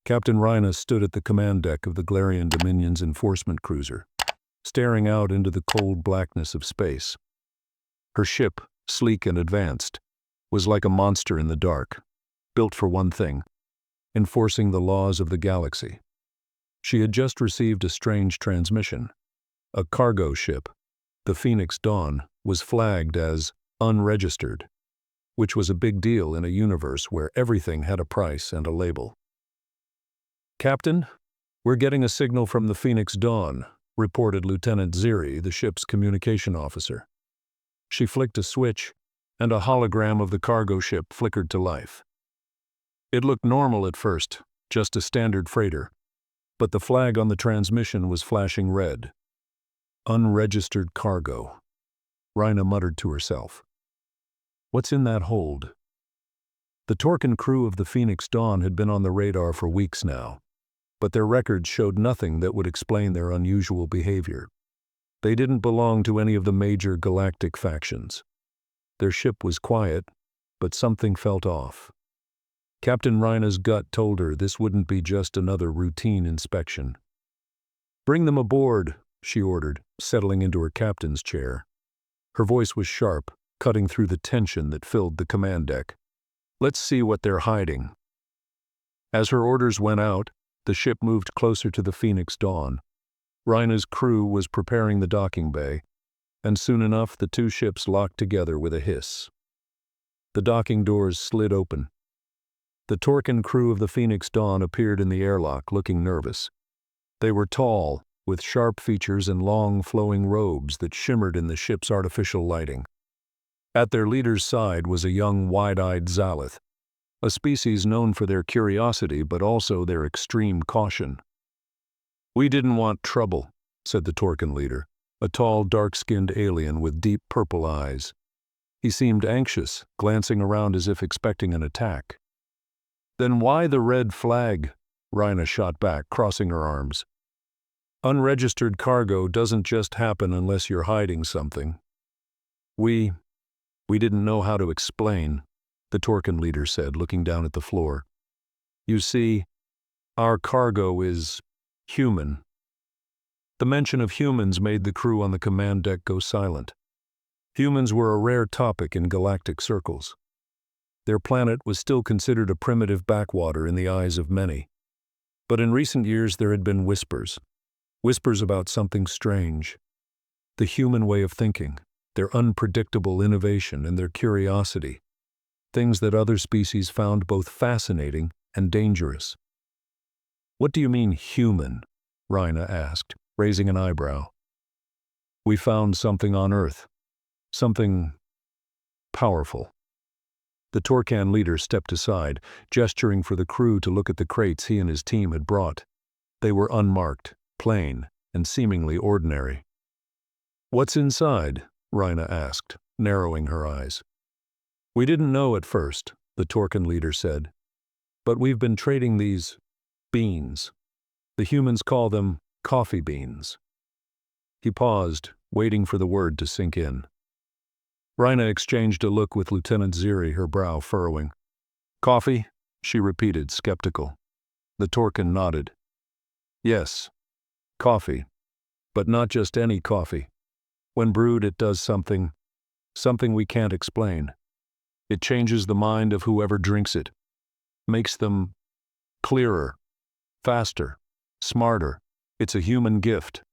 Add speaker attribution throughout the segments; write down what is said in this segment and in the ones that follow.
Speaker 1: Captain Ryna stood at the command deck of the Galarian Dominion's enforcement cruiser, staring out into the cold blackness of space. Her ship, sleek and advanced, was like a monster in the dark, built for one thing: enforcing the laws of the galaxy. She had just received a strange transmission. A cargo ship, the Phoenix Dawn, was flagged as unregistered, which was a big deal in a universe where everything had a price and a label. "Captain, we're getting a signal from the Phoenix Dawn," reported Lieutenant Ziri, the ship's communication officer. She flicked a switch, and a hologram of the cargo ship flickered to life. It looked normal at first, just a standard freighter, but the flag on the transmission was flashing red. Unregistered cargo. Ryna muttered to herself. What's in that hold? The Torkan crew of the Phoenix Dawn had been on the radar for weeks now, but their records showed nothing that would explain their unusual behavior. They didn't belong to any of the major galactic factions. Their ship was quiet, but something felt off. Captain Ryna's gut told her this wouldn't be just another routine inspection. "Bring them aboard," she ordered, settling into her captain's chair. Her voice was sharp, cutting through the tension that filled the command deck. "Let's see what they're hiding." As her orders went out, the ship moved closer to the Phoenix Dawn. Ryna's crew was preparing the docking bay, and soon enough the two ships locked together with a hiss. The docking doors slid open. The Torkan crew of the Phoenix Dawn appeared in the airlock, looking nervous. They were tall, with sharp features and long, flowing robes that shimmered in the ship's artificial lighting. At their leader's side was a young, wide-eyed Xalith, a species known for their curiosity but also their extreme caution. "We didn't want trouble," said the Torkan leader, a tall, dark-skinned alien with deep purple eyes. He seemed anxious, glancing around as if expecting an attack. "Then why the red flag?" Ryna shot back, crossing her arms. "Unregistered cargo doesn't just happen unless you're hiding something." We didn't know how to explain," the Torkan leader said, looking down at the floor. "You see, our cargo is human." The mention of humans made the crew on the command deck go silent. Humans were a rare topic in galactic circles. Their planet was still considered a primitive backwater in the eyes of many. But in recent years there had been whispers about something strange. The human way of thinking, their unpredictable innovation and their curiosity, things that other species found both fascinating and dangerous. "What do you mean, human?" Ryna asked, raising an eyebrow. "We found something on Earth. Something powerful." The Torkan leader stepped aside, gesturing for the crew to look at the crates he and his team had brought. They were unmarked, plain, and seemingly ordinary. "What's inside?" Ryna asked, narrowing her eyes. "We didn't know at first," the Torkan leader said. "But we've been trading these beans. The humans call them coffee beans." He paused, waiting for the word to sink in. Ryna exchanged a look with Lieutenant Ziri, her brow furrowing. "Coffee?" she repeated, skeptical. The Torkan nodded. "Yes, coffee. But not just any coffee. When brewed, it does something we can't explain. It changes the mind of whoever drinks it. Makes them clearer, faster, smarter. It's a human gift."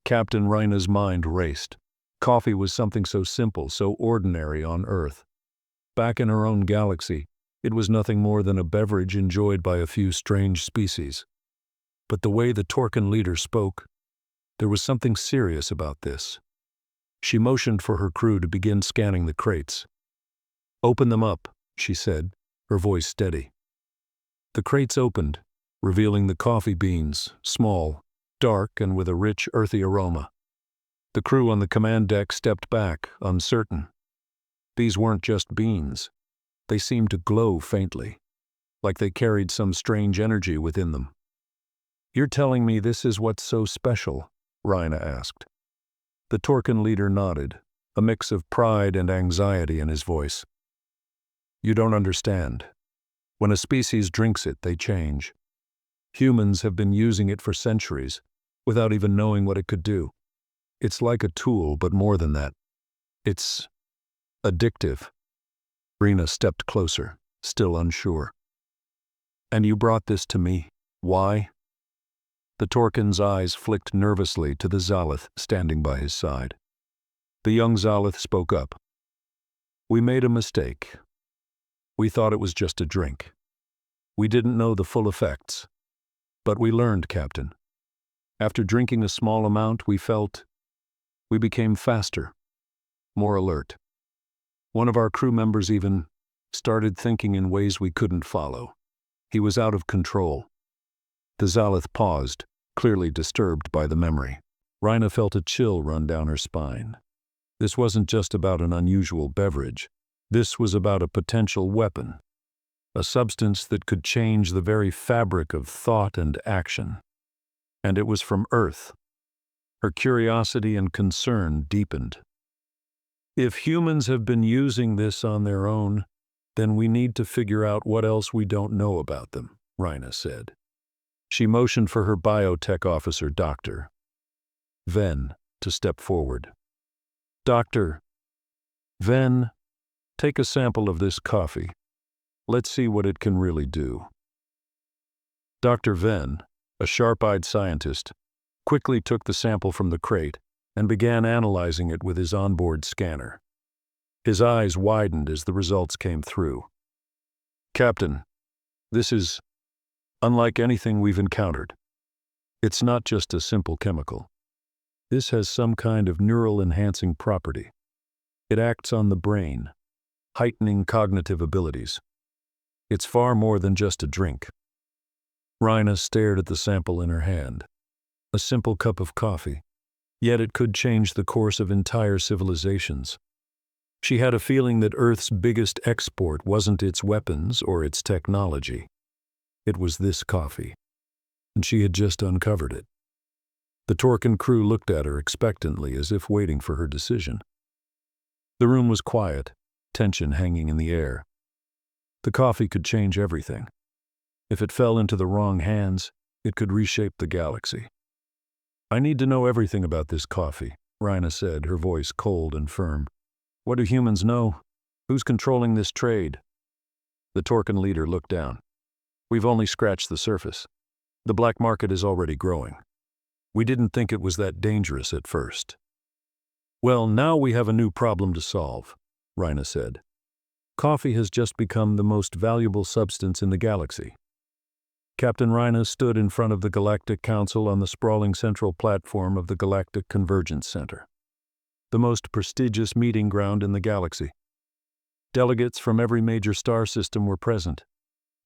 Speaker 1: Captain Ryna's mind raced. Coffee was something so simple, so ordinary on Earth. Back in her own galaxy, it was nothing more than a beverage enjoyed by a few strange species. But the way the Torkan leader spoke, there was something serious about this. She motioned for her crew to begin scanning the crates. "Open them up," she said, her voice steady. The crates opened, revealing the coffee beans, small, dark, and with a rich, earthy aroma. The crew on the command deck stepped back, uncertain. These weren't just beans. They seemed to glow faintly, like they carried some strange energy within them. "You're telling me this is what's so special?" Ryna asked. The Torkan leader nodded, a mix of pride and anxiety in his voice. "You don't understand. When a species drinks it, they change. Humans have been using it for centuries, without even knowing what it could do. It's like a tool, but more than that. It's addictive. Ryna stepped closer, still unsure. And you brought this to me. Why? The Torkan's eyes flicked nervously to the Zalith standing by his side. The young Zalith spoke up. We made a mistake. We thought it was just a drink. We didn't know the full effects. But we learned, Captain. After drinking a small amount, we became faster, more alert. One of our crew members even started thinking in ways we couldn't follow. He was out of control. The Zalith paused, clearly disturbed by the memory. Ryna felt a chill run down her spine. This wasn't just about an unusual beverage. This was about a potential weapon. A substance that could change the very fabric of thought and action. And it was from Earth. Her curiosity and concern deepened. If humans have been using this on their own, then we need to figure out what else we don't know about them, Ryna said. She motioned for her biotech officer, Dr. Venn, to step forward. Dr. Venn, take a sample of this coffee. Let's see what it can really do. Dr. Venn, a sharp-eyed scientist, quickly took the sample from the crate and began analyzing it with his onboard scanner. His eyes widened as the results came through. Captain, this is unlike anything we've encountered. It's not just a simple chemical. This has some kind of neural-enhancing property. It acts on the brain, heightening cognitive abilities. It's far more than just a drink. Ryna stared at the sample in her hand. A simple cup of coffee. Yet it could change the course of entire civilizations. She had a feeling that Earth's biggest export wasn't its weapons or its technology. It was this coffee. And she had just uncovered it. The Torkan crew looked at her expectantly as if waiting for her decision. The room was quiet, tension hanging in the air. The coffee could change everything. If it fell into the wrong hands, it could reshape the galaxy. I need to know everything about this coffee, Ryna said, her voice cold and firm. What do humans know? Who's controlling this trade? The Torkan leader looked down. We've only scratched the surface. The black market is already growing. We didn't think it was that dangerous at first. Well, now we have a new problem to solve, Ryna said. Coffee has just become the most valuable substance in the galaxy. Captain Ryna stood in front of the Galactic Council on the sprawling central platform of the Galactic Convergence Center, the most prestigious meeting ground in the galaxy. Delegates from every major star system were present,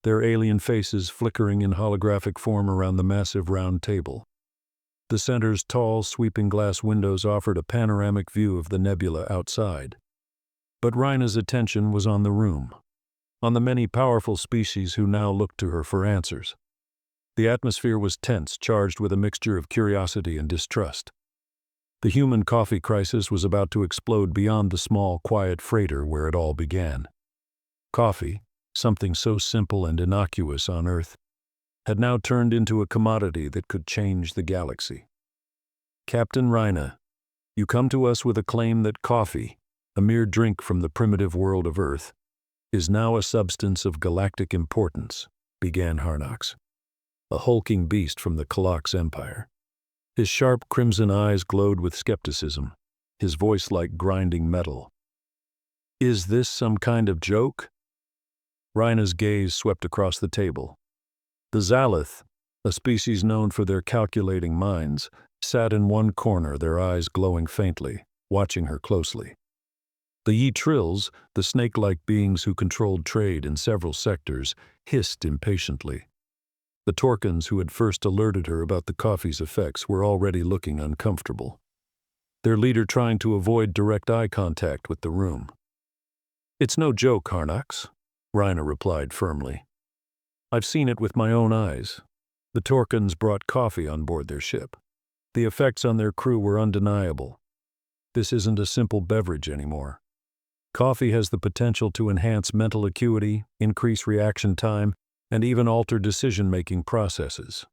Speaker 1: their alien faces flickering in holographic form around the massive round table. The center's tall, sweeping glass windows offered a panoramic view of the nebula outside. But Ryna's attention was on the room, on the many powerful species who now looked to her for answers. The atmosphere was tense, charged with a mixture of curiosity and distrust. The human coffee crisis was about to explode beyond the small, quiet freighter where it all began. Coffee, something so simple and innocuous on Earth, had now turned into a commodity that could change the galaxy. Captain Ryna, you come to us with a claim that coffee, a mere drink from the primitive world of Earth, is now a substance of galactic importance, began Harnax, a hulking beast from the Kalax Empire. His sharp crimson eyes glowed with skepticism, his voice like grinding metal. Is this some kind of joke? Ryna's gaze swept across the table. The Zalith, a species known for their calculating minds, sat in one corner, their eyes glowing faintly, watching her closely. The Ytrills, the snake-like beings who controlled trade in several sectors, hissed impatiently. The Torkans who had first alerted her about the coffee's effects were already looking uncomfortable, their leader trying to avoid direct eye contact with the room. It's no joke, Harnax, Ryna replied firmly. I've seen it with my own eyes. The Torkans brought coffee on board their ship. The effects on their crew were undeniable. This isn't a simple beverage anymore. Coffee has the potential to enhance mental acuity, increase reaction time, and even alter decision-making processes.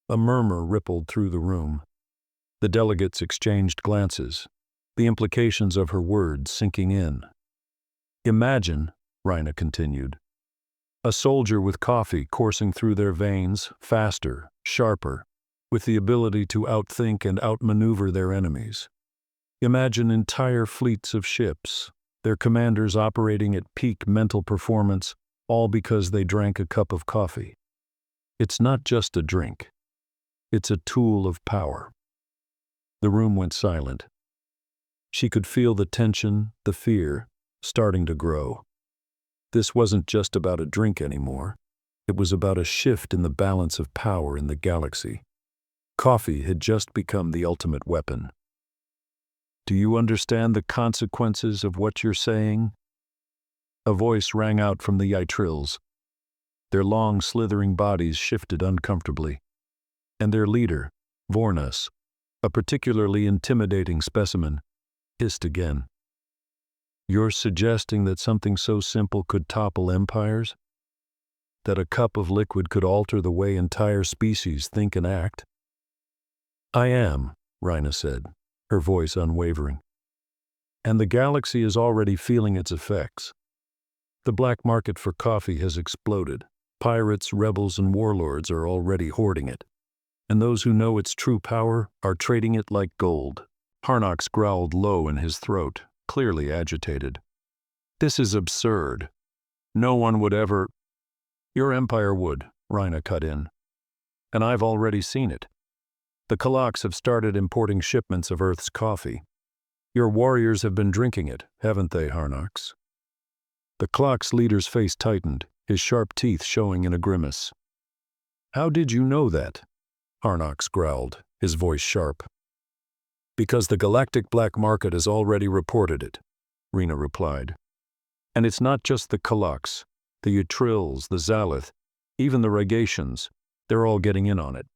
Speaker 1: A murmur rippled through the room. The delegates exchanged glances, the implications of her words sinking in. Imagine, Ryna continued, a soldier with coffee coursing through their veins, faster, sharper, with the ability to outthink and outmaneuver their enemies. Imagine entire fleets of ships, their commanders operating at peak mental performance, all because they drank a cup of coffee. It's not just a drink. It's a tool of power. The room went silent. She could feel the tension, the fear, starting to grow. This wasn't just about a drink anymore. It was about a shift in the balance of power in the galaxy. Coffee had just become the ultimate weapon. Do you understand the consequences of what you're saying? A voice rang out from the Ytrills. Their long, slithering bodies shifted uncomfortably, and their leader, Vornas, a particularly intimidating specimen, hissed again. You're suggesting that something so simple could topple empires? That a cup of liquid could alter the way entire species think and act? I am, Ryna said, her voice unwavering. And the galaxy is already feeling its effects. The black market for coffee has exploded. Pirates, rebels, and warlords are already hoarding it. And those who know its true power are trading it like gold. Harnox growled low in his throat, clearly agitated. This is absurd. No one would ever— Your empire would, Ryna cut in. And I've already seen it. The Kalaks have started importing shipments of Earth's coffee. Your warriors have been drinking it, haven't they, Harnox? The Kalaks leader's face tightened, his sharp teeth showing in a grimace. How did you know that? Harnox growled, his voice sharp. Because the galactic black market has already reported it, Ryna replied. And it's not just the Kalaks, the Ytrills, the Zalith, even the Ragations, they're all getting in on it.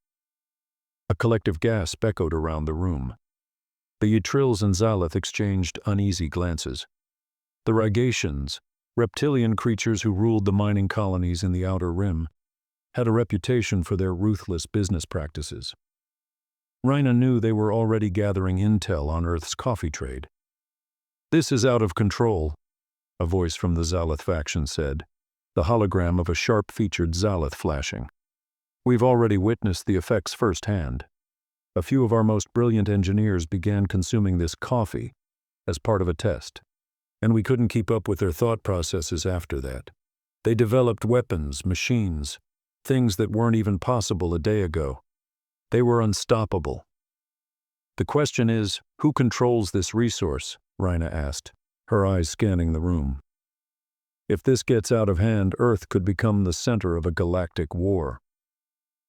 Speaker 1: A collective gasp echoed around the room. The Ytrills and Zalith exchanged uneasy glances. The Ragations, reptilian creatures who ruled the mining colonies in the Outer Rim, had a reputation for their ruthless business practices. Ryna knew they were already gathering intel on Earth's coffee trade. This is out of control, a voice from the Zalith faction said, the hologram of a sharp-featured Zalith flashing. We've already witnessed the effects firsthand. A few of our most brilliant engineers began consuming this coffee as part of a test, and we couldn't keep up with their thought processes after that. They developed weapons, machines, things that weren't even possible a day ago. They were unstoppable. The question is, who controls this resource? Ryna asked, her eyes scanning the room. If this gets out of hand, Earth could become the center of a galactic war.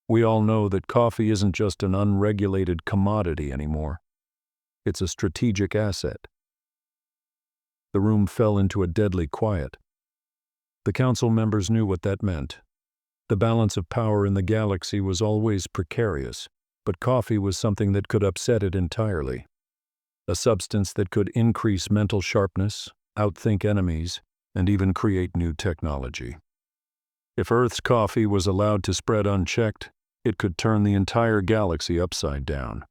Speaker 1: We all know that coffee isn't just an unregulated commodity anymore. It's a strategic asset. The room fell into a deadly quiet. The council members knew what that meant. The balance of power in the galaxy was always precarious, but coffee was something that could upset it entirely. A substance that could increase mental sharpness, outthink enemies, and even create new technology. If Earth's coffee was allowed to spread unchecked, it could turn the entire galaxy upside down.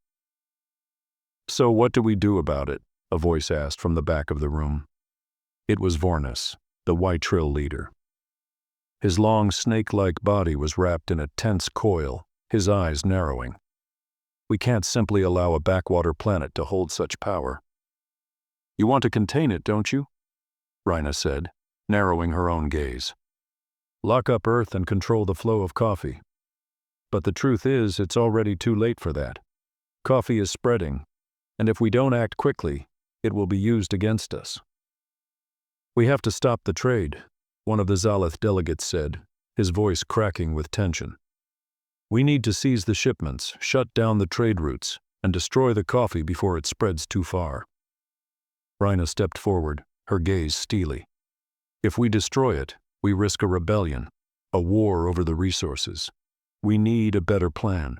Speaker 1: So what do we do about it? A voice asked from the back of the room. It was Vornas, the Ytrill leader. His long snake-like body was wrapped in a tense coil, his eyes narrowing. We can't simply allow a backwater planet to hold such power. You want to contain it, don't you? Ryna said, narrowing her own gaze. Lock up Earth and control the flow of coffee. But the truth is, it's already too late for that. Coffee is spreading, and if we don't act quickly, it will be used against us. We have to stop the trade, one of the Zalith delegates said, his voice cracking with tension. We need to seize the shipments, shut down the trade routes, and destroy the coffee before it spreads too far. Ryna stepped forward, her gaze steely. If we destroy it, we risk a rebellion, a war over the resources. We need a better plan.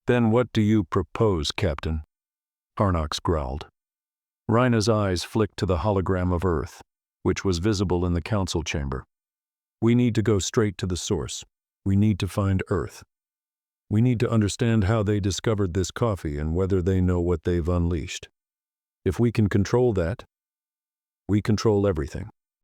Speaker 1: Then what do you propose, Captain? Harnox growled. Ryna's eyes flicked to the hologram of Earth, which was visible in the council chamber. We need to go straight to the source. We need to find Earth. We need to understand how they discovered this coffee and whether they know what they've unleashed. If we can control that, we control everything.